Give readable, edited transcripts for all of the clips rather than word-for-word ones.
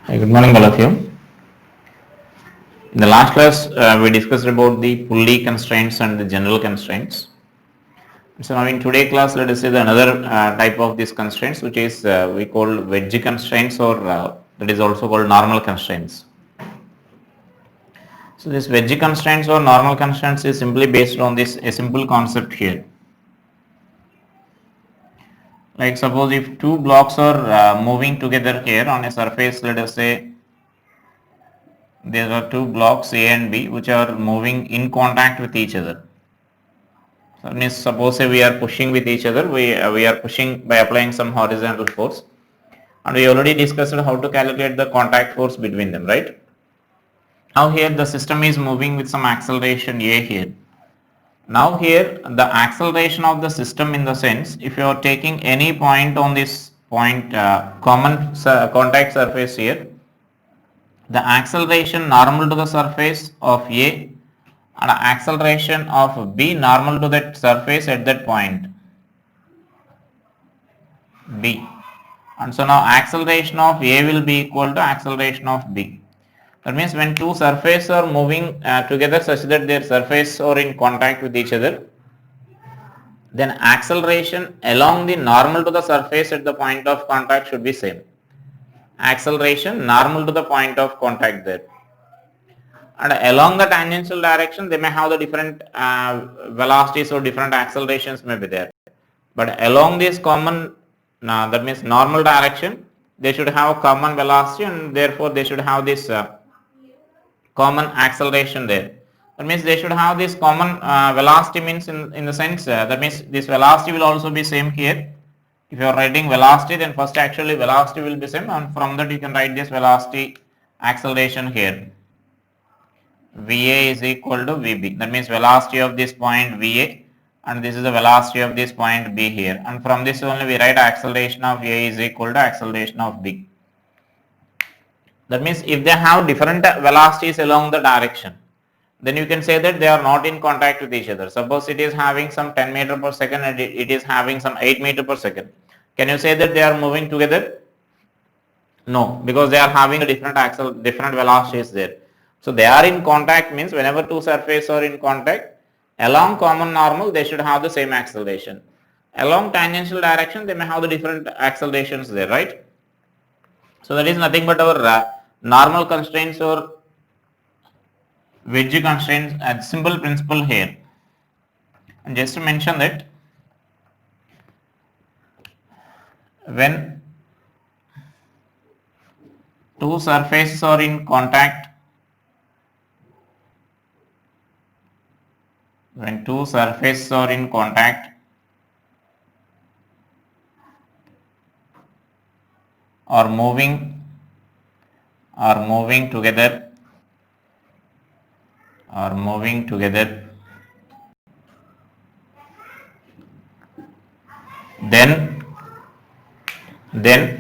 Hi, good morning, all of you. In the last class, we discussed about the pulley constraints and the general constraints. So now in today's class, let us see the another type of these constraints, which is we call wedge constraints, or that is also called normal constraints. So this wedge constraints or normal constraints is simply based on this a simple concept here. Like suppose if two blocks are moving together here on a surface, let us say there are two blocks A and B which are moving in contact with each other. So means suppose we are pushing with each other, we are pushing by applying some horizontal force, and we already discussed how to calculate the contact force between them, right? Now here the system is moving with some acceleration A here. Now here the acceleration of the system, in the sense, if you are taking any point on this point common contact surface here, the acceleration normal to the surface of A and acceleration of B normal to that surface at that point B, and so now acceleration of A will be equal to acceleration of B. That means when two surfaces are moving together such that their surfaces are in contact with each other, then acceleration along the normal to the surface at the point of contact should be same. Acceleration normal to the point of contact there, and along the tangential direction they may have the different velocities or different accelerations may be there, but along this common that means normal direction, they should have common velocity, and therefore they should have this common acceleration there. That means they should have this common velocity, means in the sense that means this velocity will also be same here. If you are writing velocity, then first actually velocity will be same, and from that you can write this velocity acceleration here. VA is equal to VB. That means velocity of this point VA, and this is the velocity of this point B here, and from this only we write acceleration of A is equal to acceleration of B. That means if they have different velocities along the direction, then you can say that they are not in contact with each other. Suppose it is having some 10 meter per second and it is having some 8 meter per second. Can you say that they are moving together? No, because they are having a different velocities there. So they are in contact means whenever two surfaces are in contact, along common normal they should have the same acceleration. Along tangential direction they may have the different accelerations there, right? So that is nothing but our normal constraints or wedge constraints, a simple principle here. And just to mention that when two surfaces are in contact, when two surfaces are in contact or moving together then the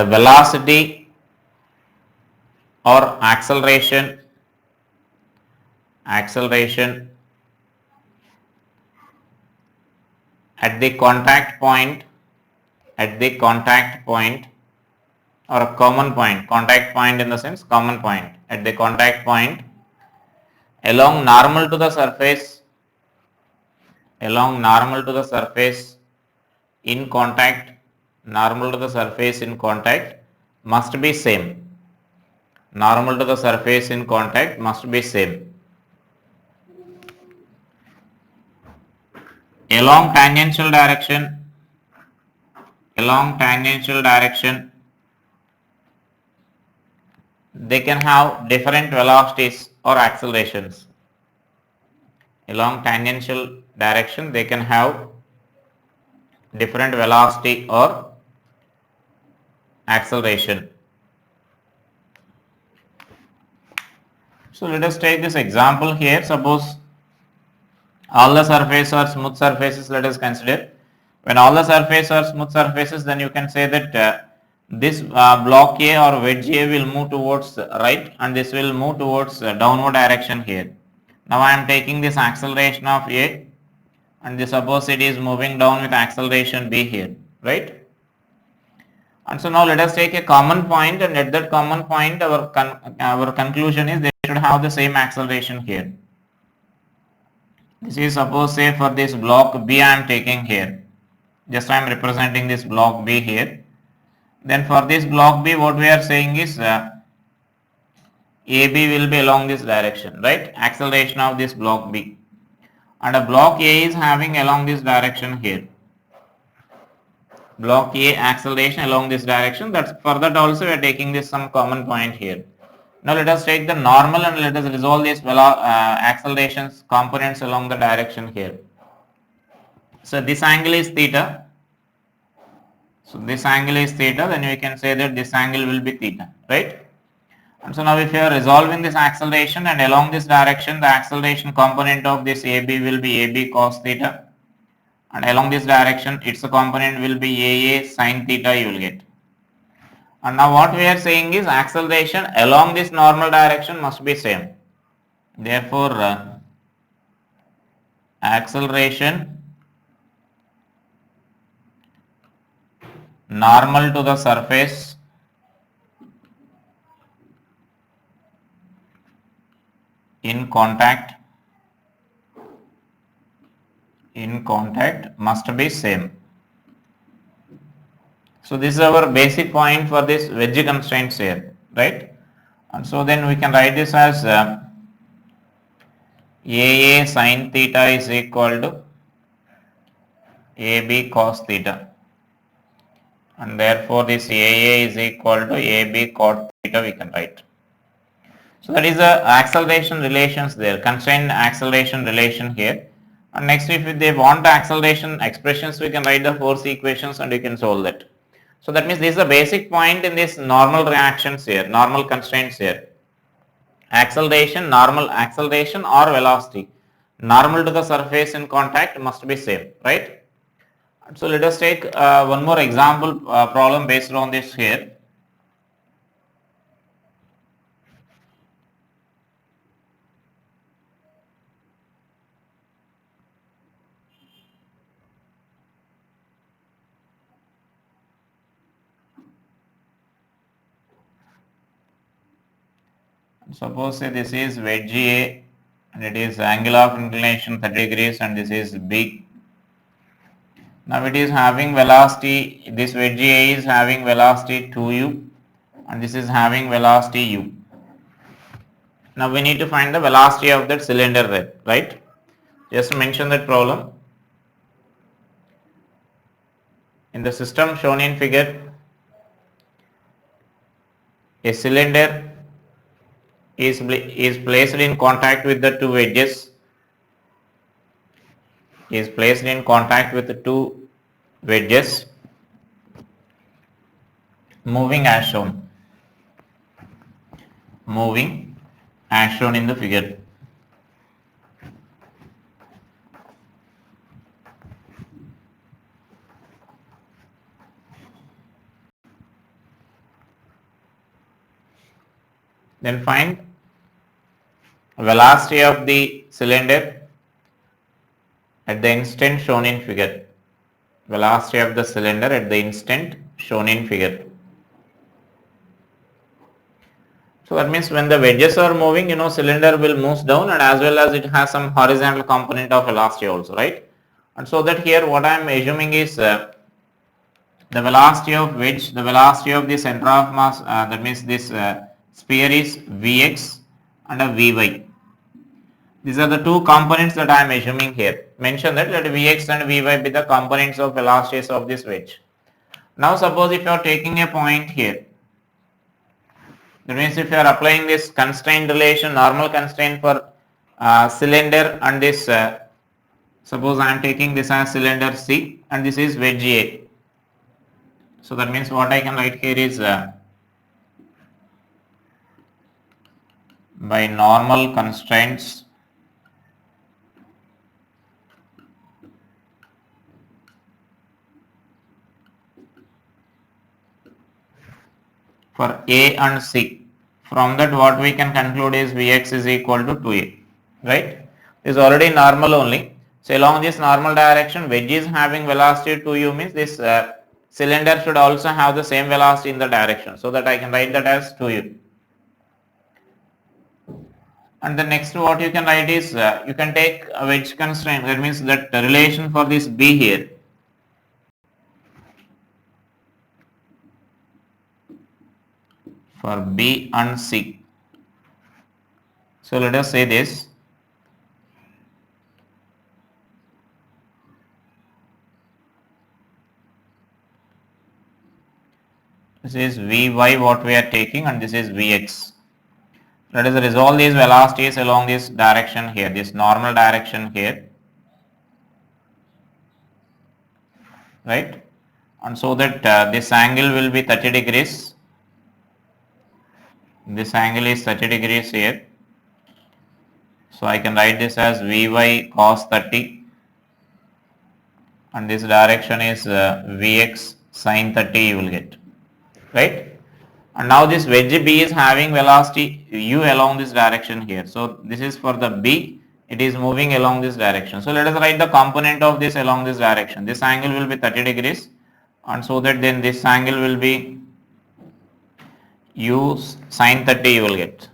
velocity or acceleration at the contact point or a common point, contact point in the sense common point, at the contact point along normal to the surface in contact, normal to the surface in contact must be same. Normal to the surface in contact must be same. Along tangential direction, they can have different velocities or accelerations. Along tangential direction they can have different velocity or acceleration. So let us take this example here. Suppose all the surfaces are smooth surfaces, let us consider. When all the surfaces are smooth surfaces, then you can say that this block A or wedge A will move towards right, and this will move towards downward direction here. Now I am taking this acceleration of A, and this suppose it is moving down with acceleration B here, right? And so now let us take a common point, and at that common point our conclusion is they should have the same acceleration here. This is suppose say for this block B I am taking here. Just I am representing this block B here. Then for this block B what we are saying is AB will be along this direction, right? Acceleration of this block B. And a block A is having along this direction here. Block A acceleration along this direction. That's for that also we are taking this some common point here. Now let us take the normal and let us resolve these accelerations components along the direction here. So this angle is theta. So this angle is theta, then we can say that this angle will be theta, right? And so now if you are resolving this acceleration and along this direction, the acceleration component of this AB will be AB cos theta. And along this direction, its component will be AA sin theta you will get. And now what we are saying is acceleration along this normal direction must be same. Therefore, acceleration normal to the surface in contact must be same. So this is our basic point for this wedge constraints here, right? And so then we can write this as AA sin theta is equal to AB cos theta, and therefore this AA is equal to AB cot theta we can write. So that is the acceleration relations there, constraint acceleration relation here. And next if they want the acceleration expressions, we can write the force equations and we can solve that. So that means this is the basic point in this normal reactions here, normal constraints here. Acceleration, normal acceleration or velocity, normal to the surface in contact must be same, right? So let us take one more example problem based on this here. Suppose say this is wedge A and it is angle of inclination 30 degrees and this is B. Now it is having velocity, this wedge A is having velocity 2u and this is having velocity u. Now we need to find the velocity of that cylinder, right? Just mention that problem. In the system shown in figure, a cylinder is placed in contact with the two wedges, moving as shown in the figure. Then find velocity of the cylinder at the instant shown in figure. Velocity of the cylinder at the instant shown in figure. So that means when the wedges are moving, cylinder will move down and as well as it has some horizontal component of velocity also, right? And so that here what I am assuming is the velocity of wedge, the velocity of the center of mass, that means this sphere is Vx and a Vy. These are the two components that I am assuming here. Mention that let Vx and Vy be the components of velocities of this wedge. Now suppose if you are taking a point here, that means if you are applying this constraint relation, normal constraint for cylinder and this, suppose I am taking this as cylinder C and this is wedge A. So that means what I can write here is by normal constraints for A and C. From that what we can conclude is Vx is equal to 2A, right? This is already normal only. So along this normal direction, wedge is having velocity 2u means this cylinder should also have the same velocity in the direction, so that I can write that as 2u. And the next what you can write is, you can take a wedge constraint, that means that the relation for this B here. For B and C. So let us say this. This is Vy what we are taking, and this is Vx. Let us resolve these velocities along this direction here, this normal direction here, right? And so that this angle will be 30 degrees. This angle is 30 degrees here. So I can write this as Vy cos 30, and this direction is Vx sin 30 you will get, right? And now this wedge B is having velocity u along this direction here. So this is for the B, it is moving along this direction. So let us write the component of this along this direction. This angle will be 30 degrees, and so that then this angle will be u sin 30 you will get.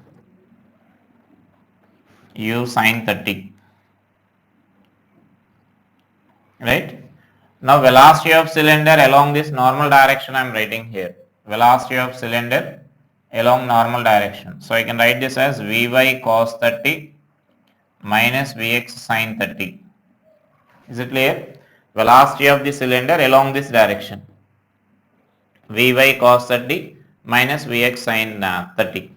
U sin 30, right? Now velocity of cylinder along this normal direction I am writing here. Velocity of cylinder along normal direction. So I can write this as Vy cos 30 minus Vx sin 30. Is it clear? Velocity of the cylinder along this direction. Vy cos 30 minus Vx sin 30.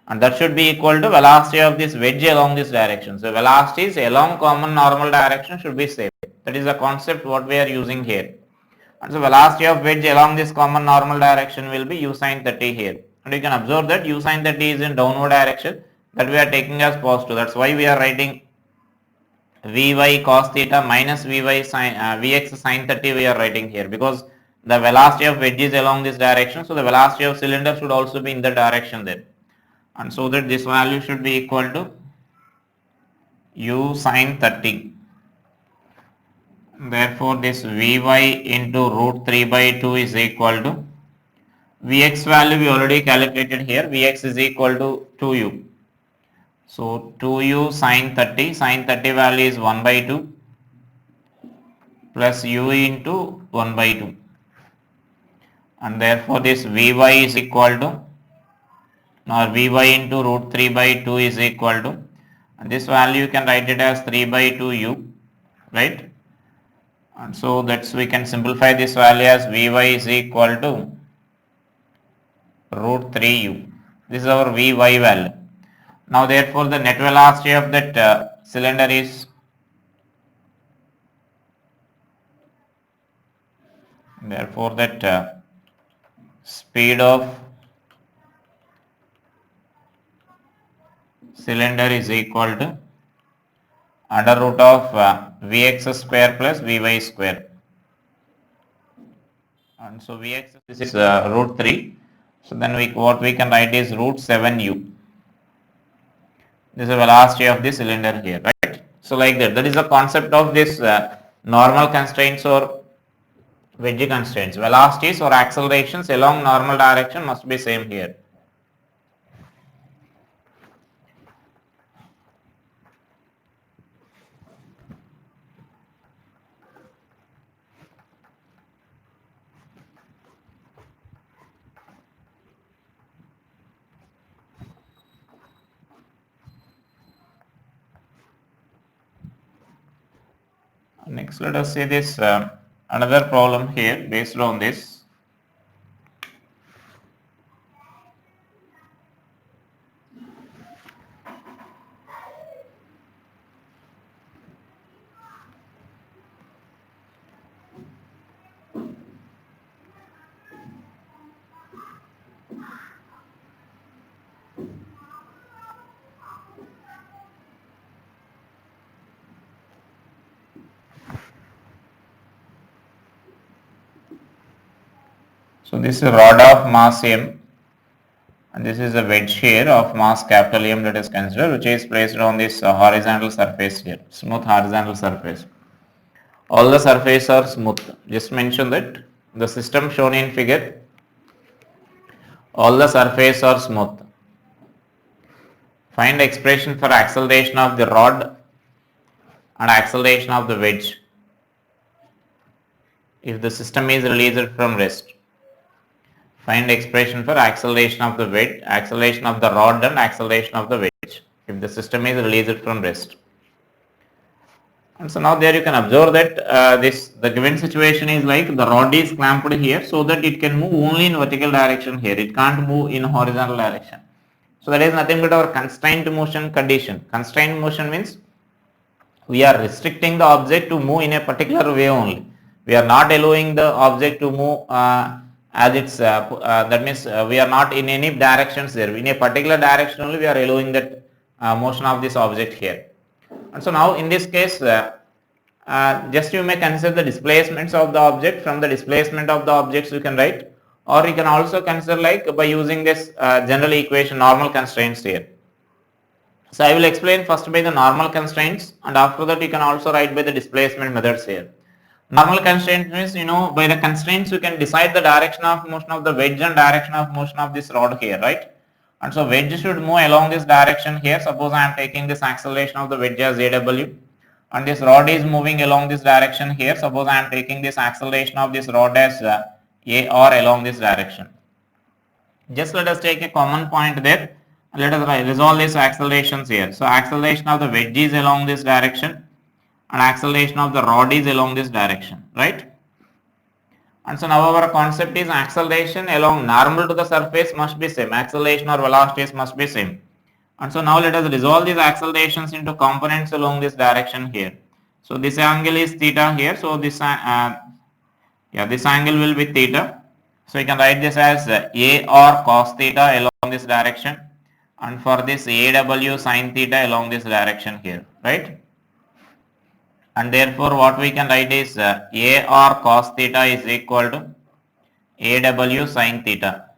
And that should be equal to velocity of this wedge along this direction. So velocities along common normal direction should be same. That is the concept what we are using here. And so velocity of wedge along this common normal direction will be u sin 30 here. And you can observe that u sin 30 is in downward direction, that we are taking as positive. That's why we are writing Vy cos theta minus Vy sin, Vx sin 30 we are writing here, because the velocity of wedge is along this direction. So the velocity of cylinder should also be in the direction there. And so that this value should be equal to u sin 30. Therefore this Vy into root 3 by 2 is equal to, Vx value we already calculated here, Vx is equal to 2u. So 2u sin 30 value is 1 by 2 plus u into 1 by 2. And therefore this Vy is equal to, now Vy into root 3 by 2 is equal to, and this value you can write it as 3 by 2u, right? And so that's, we can simplify this value as Vy is equal to root 3u. This is our Vy value. Now therefore the net velocity of that cylinder is, therefore that speed of cylinder is equal to under root of Vx square plus Vy square. And so Vx, this is root 3. So then what we can write is root 7u. This is the velocity of the cylinder here, right? So like that. That is the concept of this normal constraints or wedge constraints. Velocities or accelerations along normal direction must be same here. Next, let us see this another problem here based on this. So this is a rod of mass m, and this is a wedge here of mass capital M that is considered, which is placed on this horizontal surface here, smooth horizontal surface. All the surfaces are smooth. Just mention that the system shown in figure, all the surface are smooth. Find expression for acceleration of the rod and acceleration of the wedge if the system is released from rest. Find expression for acceleration of the wedge, acceleration of the rod and acceleration of the wedge if the system is released from rest. And so now there you can observe that the given situation is like the rod is clamped here so that it can move only in vertical direction here. It can't move in horizontal direction. So that is nothing but our constrained motion condition. Constrained motion means we are restricting the object to move in a particular way only. We are not allowing the object to move as it's that means we are not in any directions there. In a particular direction only we are allowing that motion of this object here. And so now in this case just you may consider the displacements of the object. From the displacement of the objects you can write, or you can also consider like by using this general equation normal constraints here. So I will explain first by the normal constraints, and after that you can also write by the displacement methods here. Normal constraints means, you know, by the constraints you can decide the direction of motion of the wedge and direction of motion of this rod here, right? And so wedge should move along this direction here. Suppose I am taking this acceleration of the wedge as AW, and this rod is moving along this direction here. Suppose I am taking this acceleration of this rod as AR along this direction. Just let us take a common point there. Let us resolve these accelerations here. So acceleration of the wedge is along this direction and acceleration of the rod is along this direction, right? And so now our concept is acceleration along normal to the surface must be same. Acceleration or velocities must be same. And so now let us resolve these accelerations into components along this direction here. So this angle is theta here. So this this angle will be theta. So you can write this as AR cos theta along this direction, and for this AW sin theta along this direction here, right? And therefore what we can write is AR cos theta is equal to AW sin theta,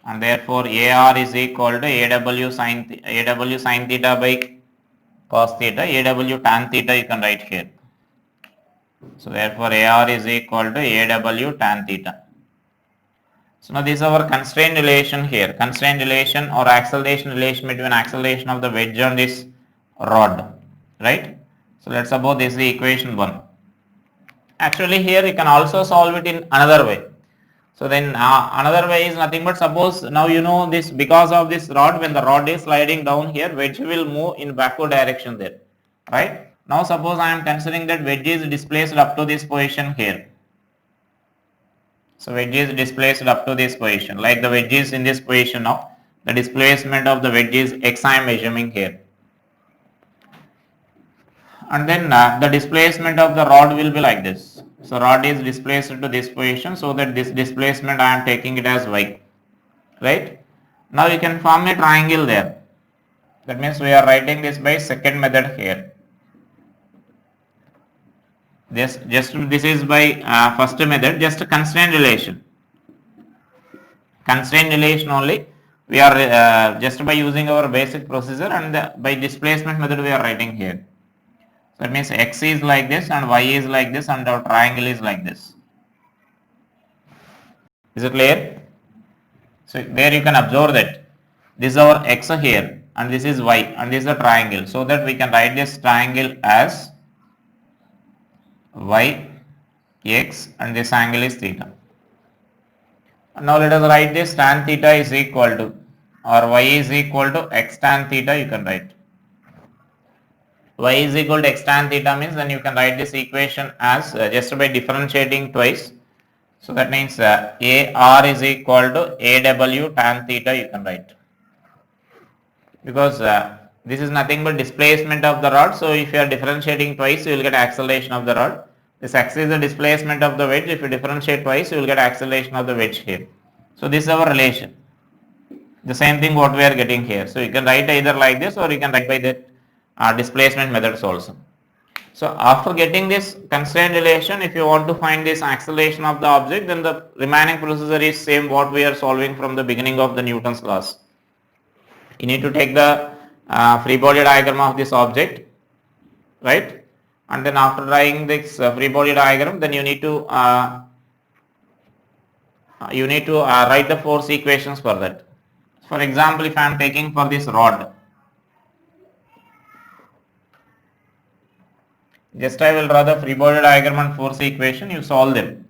and therefore AR is equal to AW sin theta by cos theta. AW tan theta you can write here. So therefore AR is equal to AW tan theta. So now this is our constraint relation here. Constraint relation or acceleration relation between acceleration of the wedge and this rod, right? So let's suppose this is the equation 1. Actually here you can also solve it in another way. So then another way is nothing but, suppose now you know this, because of this rod, when the rod is sliding down here, wedge will move in backward direction there, right? Now suppose I am considering that wedge is displaced up to this position here. So wedge is displaced up to this position, like the wedge is in this position now. The displacement of the wedge is x I am measuring here. And then the displacement of the rod will be like this. So rod is displaced to this position, so that this displacement I am taking it as y, right? Now you can form a triangle there. That means we are writing this by second method here. This is by first method, just a constraint relation. Constraint relation only. We are just by using our basic procedure, and by displacement method we are writing here. So that means x is like this and y is like this and our triangle is like this. Is it clear? So there you can observe that this is our x here and this is y and this is a triangle, so that we can write this triangle as y, x, and this angle is theta. And now let us write this tan theta is equal to, or y is equal to x tan theta you can write. Y is equal to x tan theta means then you can write this equation as just by differentiating twice. So that means AR is equal to AW tan theta you can write, because this is nothing but displacement of the rod. So if you are differentiating twice you will get acceleration of the rod. This x is the displacement of the wedge. If you differentiate twice you will get acceleration of the wedge here. So this is our relation. The same thing what we are getting here. So you can write either like this or you can write by that displacement methods also. So after getting this constraint relation, if you want to find this acceleration of the object, then the remaining procedure is same what we are solving from the beginning of the Newton's laws. You need to take the free body diagram of this object, right? And then after drawing this free body diagram, then you need to You need to write the force equations for that. For example, if I am taking for this rod, just I will draw the free body diagram and force equation, you solve them.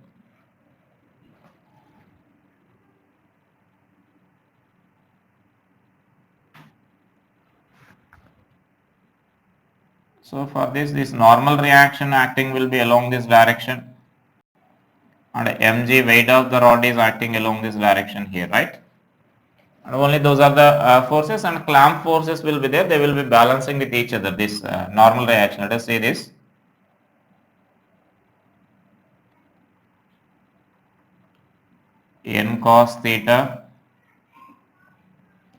So for this normal reaction acting will be along this direction, and mg weight of the rod is acting along this direction here, right? And only those are the forces, and clamp forces will be there, they will be balancing with each other, this normal reaction. Let us see this. N cos theta,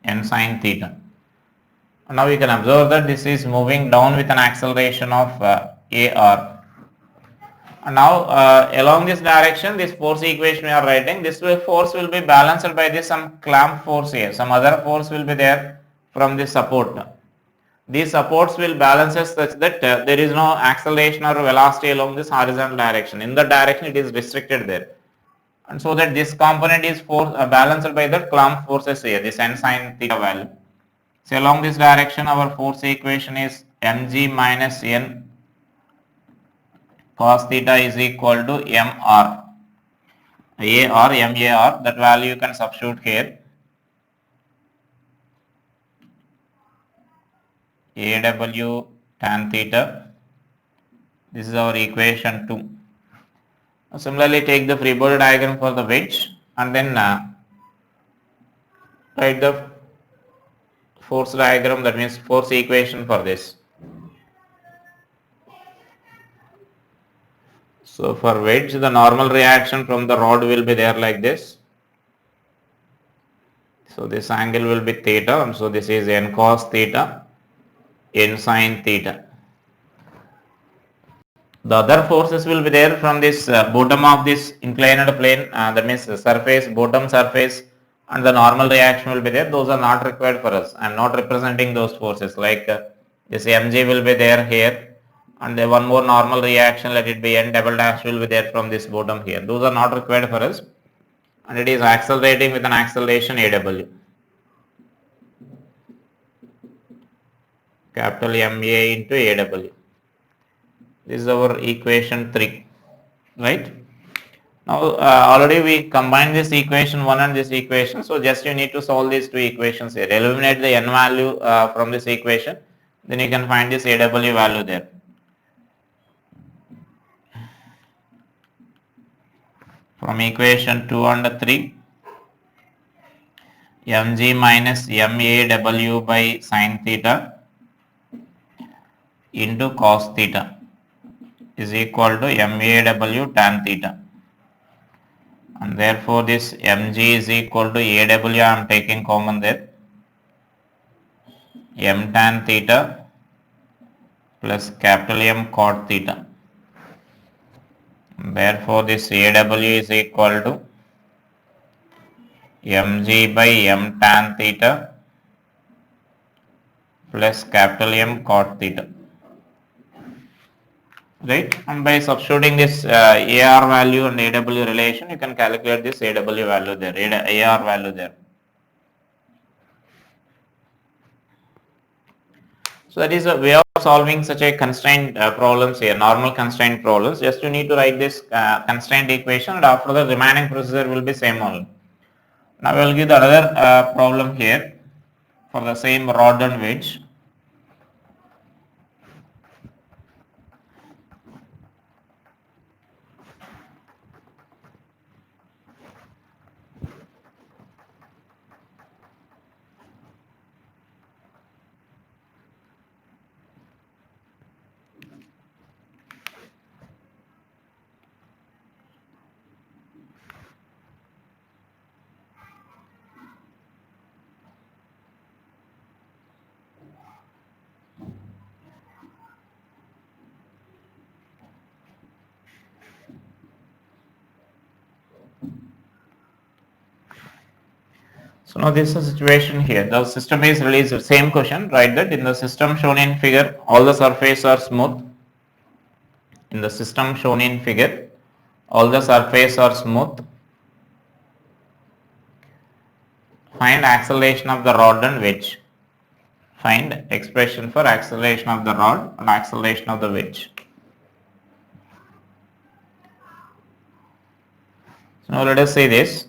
N sin theta. Now we can observe that this is moving down with an acceleration of AR. And now along this direction, this force equation we are writing, this force will be balanced by this some clamp force here. Some other force will be there from this support. These supports will balance us such that there is no acceleration or velocity along this horizontal direction. In the direction it is restricted there. And so that this component is balanced by the clamp forces here, this n sin theta value. So along this direction our force equation is mg minus n cos theta is equal to mr, a or mar, that value you can substitute here. AW tan theta, this is our equation 2. Similarly, take the free body diagram for the wedge and then write the force diagram, that means force equation for this. So for wedge, the normal reaction from the rod will be there like this. So this angle will be theta, and so this is n cos theta, n sin theta. The other forces will be there from this bottom of this inclined plane, that means the surface, bottom surface, and the normal reaction will be there. Those are not required for us. I am not representing those forces, like this mg will be there here, and then one more normal reaction, let it be n double dash, will be there from this bottom here. Those are not required for us, and it is accelerating with an acceleration AW. Capital MA into AW. This is our equation 3, right? Now already we combined this equation 1 and this equation, so just you need to solve these two equations here. Eliminate the n value from this equation, then you can find this AW value there. From equation 2 and 3, mg minus maw by sin theta into cos theta is equal to maw tan theta, and therefore this mg is equal to aw, I am taking common there, m tan theta plus capital M cot theta. Therefore this aw is equal to mg by m tan theta plus capital M cot theta. Right, and by substituting this AR value and AW relation, you can calculate this AW value there, AR value there. So that is a way of solving such a constraint problems here, normal constraint problems. Just you need to write this constraint equation, and after the remaining procedure will be same only. Now we will give the another problem here for the same rod and wedge. So now this is a situation here. The system is released. Same question, write that in the system shown in figure, all the surfaces are smooth. In the system shown in figure, all the surfaces are smooth. Find acceleration of the rod and wedge. Find expression for acceleration of the rod and acceleration of the wedge. So now let us say this.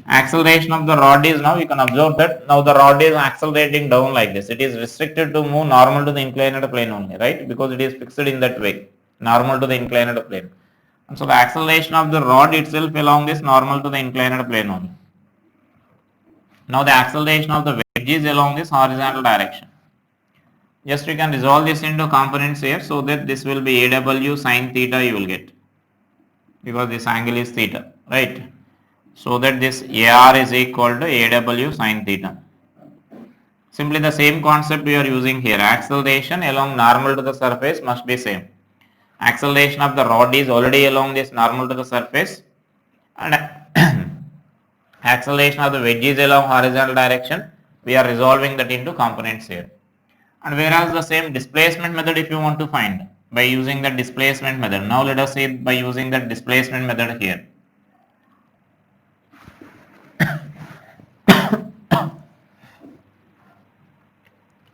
Acceleration of the rod is, now you can observe that now the rod is accelerating down like this. It is restricted to move normal to the inclined plane only, right? Because it is fixed in that way, normal to the inclined plane. And so the acceleration of the rod itself along this normal to the inclined plane only. Now the acceleration of the wedge is along this horizontal direction. Just you can resolve this into components here, so that this will be AW sine theta you will get, because this angle is theta, right? So that this AR is equal to AW sine theta. Simply the same concept we are using here. Acceleration along normal to the surface must be same. Acceleration of the rod is already along this normal to the surface, and acceleration of the wedge is along horizontal direction. We are resolving that into components here. And whereas the same displacement method, if you want to find by using the displacement method. Now let us say by using the displacement method here.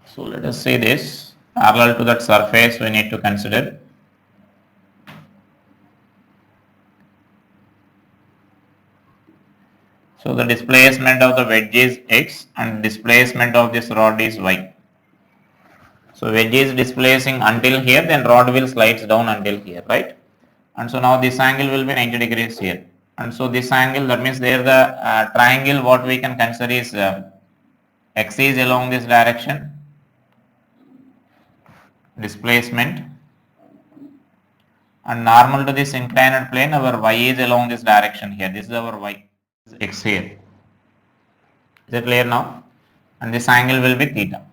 So let us say this, parallel to that surface we need to consider. So the displacement of the wedge is x and displacement of this rod is y. So wedge is displacing until here, then rod will slides down until here, right? And so now this angle will be 90 degrees here. And so this angle, that means there the triangle what we can consider is x is along this direction, displacement, and normal to this inclined plane, our y is along this direction here. This is our y, x here. Is it clear now? And this angle will be theta.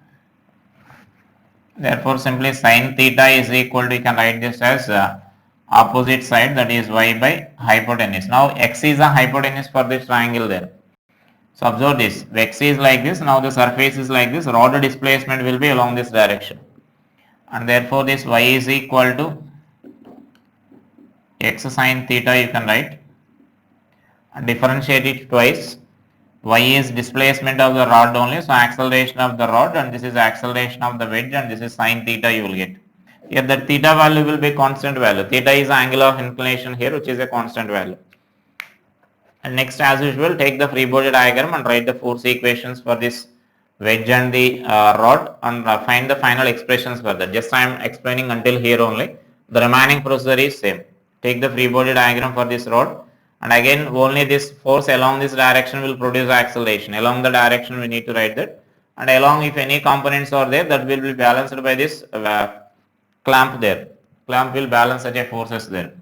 Therefore, simply sin theta is equal to, you can write this as opposite side, that is y by hypotenuse. Now x is a hypotenuse for this triangle there. So observe this, x is like this, now the surface is like this, rod displacement will be along this direction. And therefore this y is equal to x sin theta, you can write, and differentiate it twice. Y is displacement of the rod only, so acceleration of the rod, and this is acceleration of the wedge, and this is sin theta you will get. Here the theta value will be constant value. Theta is the angle of inclination here, which is a constant value. And next, as usual, take the free body diagram and write the force equations for this wedge and the rod, and find the final expressions for that. Just I am explaining until here only. The remaining procedure is same. Take the free body diagram for this rod, and again only this force along this direction will produce acceleration. Along the direction we need to write that, and along, if any components are there, that will be balanced by this clamp there. Clamp will balance such a forces there.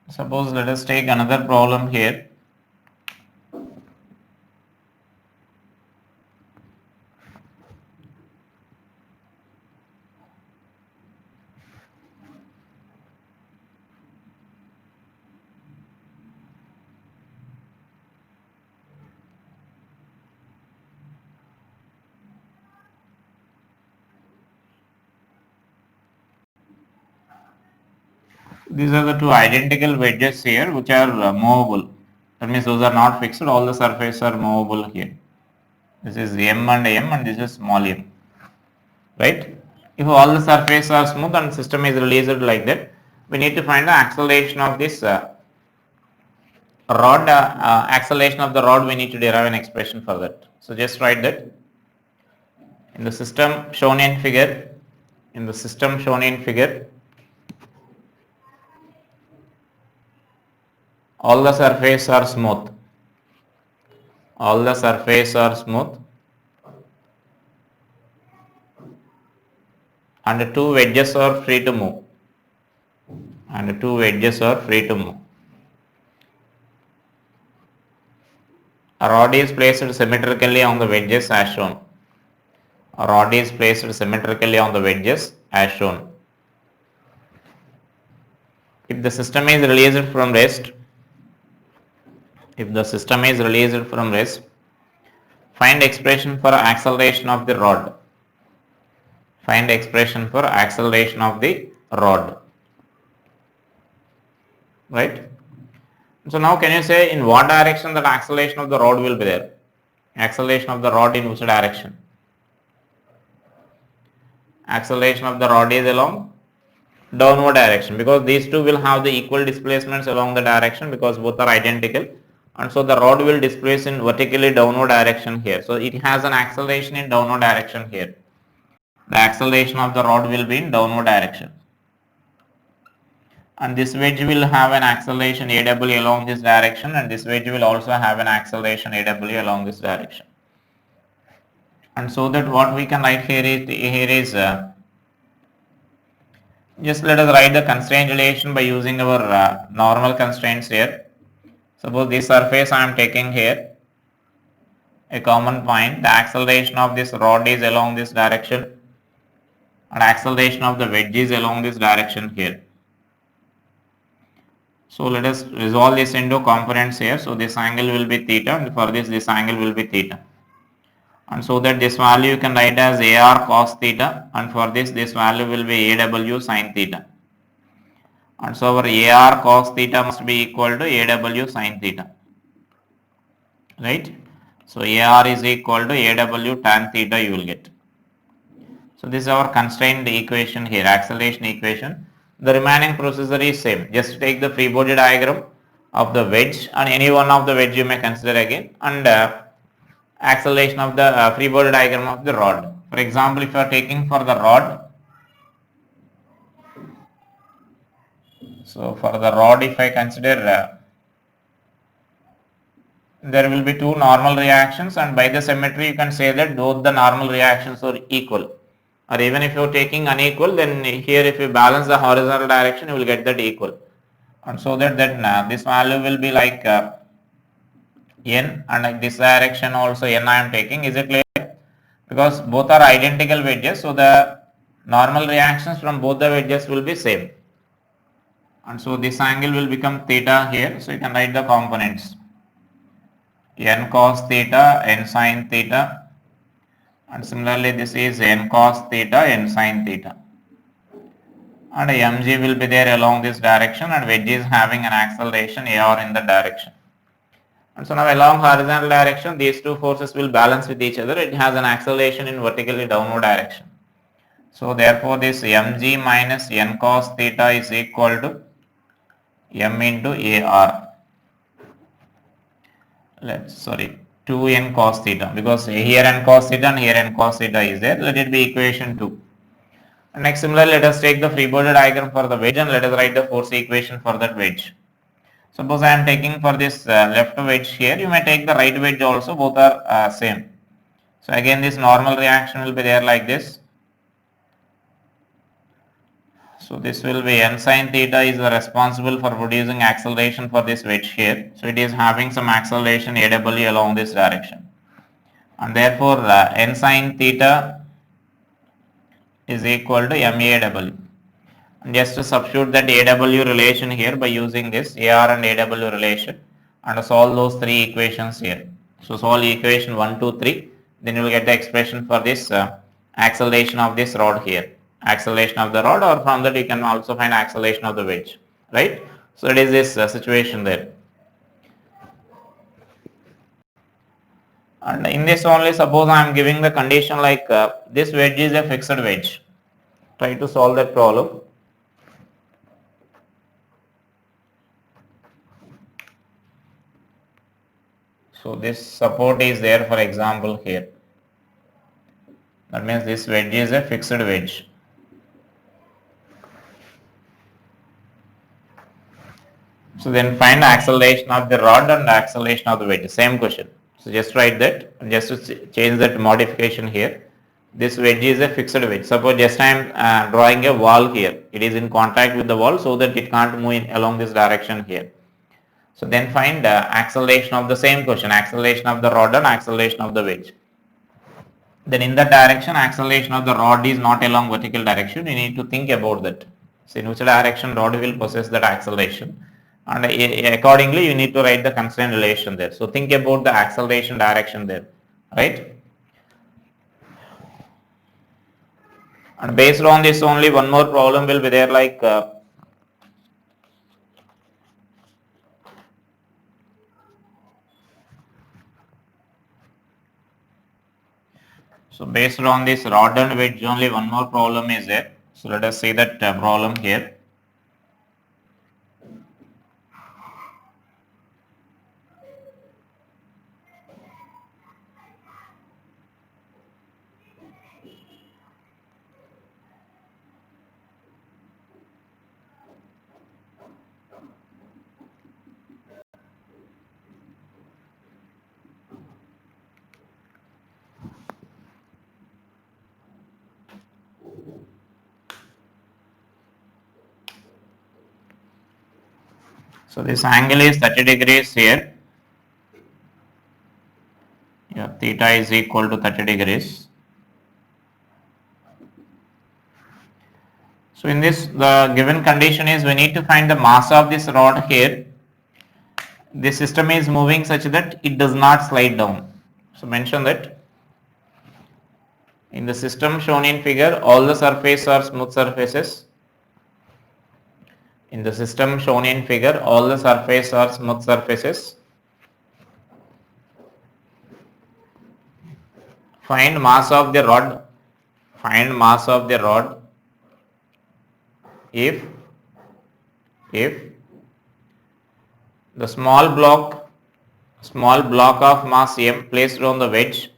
Suppose let us take another problem here. These are the two identical wedges here which are movable. That means those are not fixed, all the surfaces are movable here. This is M and M, and this is small m. Right? If all the surfaces are smooth and system is released like that, we need to find the acceleration of this rod. Acceleration of the rod, we need to derive an expression for that. So just write that in the system shown in figure. All the surfaces are smooth. And two wedges are free to move. A rod is placed symmetrically on the wedges as shown. if the system is released from rest, if the system is released from rest, find expression for acceleration of the rod. Find expression for acceleration of the rod. Right? So now can you say in what direction that acceleration of the rod will be there? Acceleration of the rod in which direction? Acceleration of the rod is along downward direction, because these two will have the equal displacements along the direction because both are identical, and so the rod will displace in vertically downward direction here. So it has an acceleration in downward direction here. The acceleration of the rod will be in downward direction. And this wedge will have an acceleration AW along this direction, and this wedge will also have an acceleration AW along this direction. And so that what we can write here is just let us write the constraint relation by using our normal constraints here. Suppose this surface I am taking here, a common point, the acceleration of this rod is along this direction and acceleration of the wedge is along this direction here. So let us resolve this into components here. So this angle will be theta, and for this angle will be theta. And so that this value you can write as AR cos theta, and for this value will be AW sin theta. And so our AR cos theta must be equal to AW sin theta. Right? So AR is equal to AW tan theta you will get. So this is our constrained equation here, acceleration equation. The remaining procedure is same. Just take the free body diagram of the wedge, and any one of the wedge you may consider again, and acceleration of the free body diagram of the rod. For example, if you are taking for the rod, so for the rod if I consider there will be two normal reactions, and by the symmetry you can say that both the normal reactions are equal. Or even if you are taking unequal, then here if you balance the horizontal direction you will get that equal. And so that then this value will be like n, and this direction also n I am taking. Is it clear? Because both are identical wedges, so the normal reactions from both the wedges will be same. And so this angle will become theta here. So you can write the components. N cos theta, n sin theta, and similarly this is n cos theta, n sin theta. And mg will be there along this direction, and wedge is having an acceleration AR in the direction. And so now along horizontal direction, these two forces will balance with each other. It has an acceleration in vertically downward direction. So therefore this mg minus n cos theta is equal to m into AR. 2n cos theta, because here n cos theta and here n cos theta is there. Let it be equation 2. And next similarly let us take the free body diagram for the wedge, and let us write the force equation for that wedge. Suppose I am taking for this left wedge here, you may take the right wedge also, both are same. So again this normal reaction will be there like this. So this will be n sin theta is responsible for producing acceleration for this wedge here. So it is having some acceleration AW along this direction. And therefore n sin theta is equal to MAW. And just to substitute that AW relation here by using this AR and AW relation, and solve those three equations here. So solve equation 1, 2, 3, then you will get the expression for this acceleration of this rod here. Acceleration of the rod, or from that you can also find acceleration of the wedge, right? So it is this situation there. And in this only, suppose I am giving the condition like this wedge is a fixed wedge. Try to solve that problem. So this support is there, for example here. That means this wedge is a fixed wedge. So then find acceleration of the rod and acceleration of the wedge. Same question. So just write that, and just to change that modification here. This wedge is a fixed wedge. Suppose just I am drawing a wall here. It is in contact with the wall so that it can't move along this direction here. So then find acceleration of the same question, acceleration of the rod and acceleration of the wedge. Then in that direction, acceleration of the rod is not along vertical direction. You need to think about that. So in which direction rod will possess that acceleration, and accordingly you need to write the constraint relation there. So think about the acceleration direction there, right? And based on this only one more problem will be there, like so based on this rod and wedge only one more problem is there. So let us see that problem here. So this angle is 30 degrees here. Yeah, theta is equal to 30 degrees. So in this, the given condition is we need to find the mass of this rod here. This system is moving such that it does not slide down. So mention that in the system shown in figure, all the surfaces are smooth surfaces. In the system shown in figure, all the surfaces are smooth surfaces. Find mass of the rod. Find mass of the rod if the small block of mass m placed on the wedge,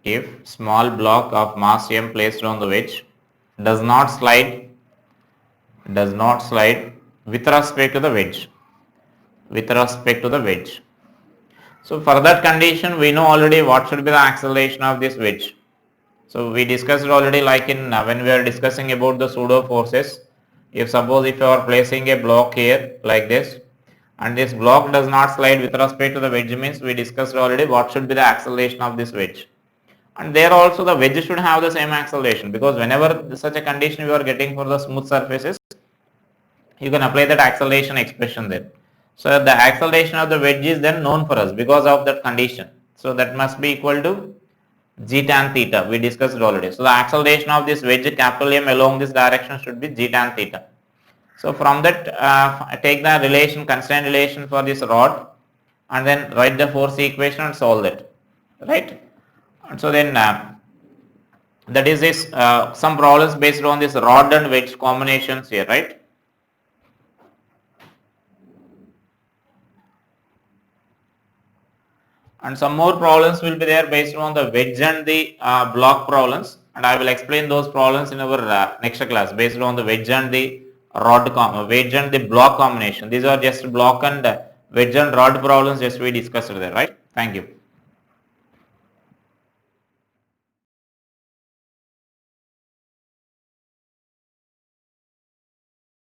if small block of mass m placed on the wedge does not slide with respect to the wedge. So for that condition we know already what should be the acceleration of this wedge. So we discussed already, like in when we are discussing about the pseudo forces. If suppose if you are placing a block here like this, and this block does not slide with respect to the wedge, means we discussed already what should be the acceleration of this wedge. And there also the wedge should have the same acceleration, because whenever such a condition you are getting for the smooth surfaces, you can apply that acceleration expression there. So the acceleration of the wedge is then known for us because of that condition. So that must be equal to g tan theta. We discussed it already. So the acceleration of this wedge capital M along this direction should be g tan theta. So from that take the relation, constraint relation for this rod, and then write the force equation and solve that, right? And so then that is this some problems based on this rod and wedge combinations here, right? And some more problems will be there based on the wedge and the block problems, and I will explain those problems in our next class based on the wedge and the wedge and the block combination. These are just block and wedge and rod problems just we discussed there, right? Thank you.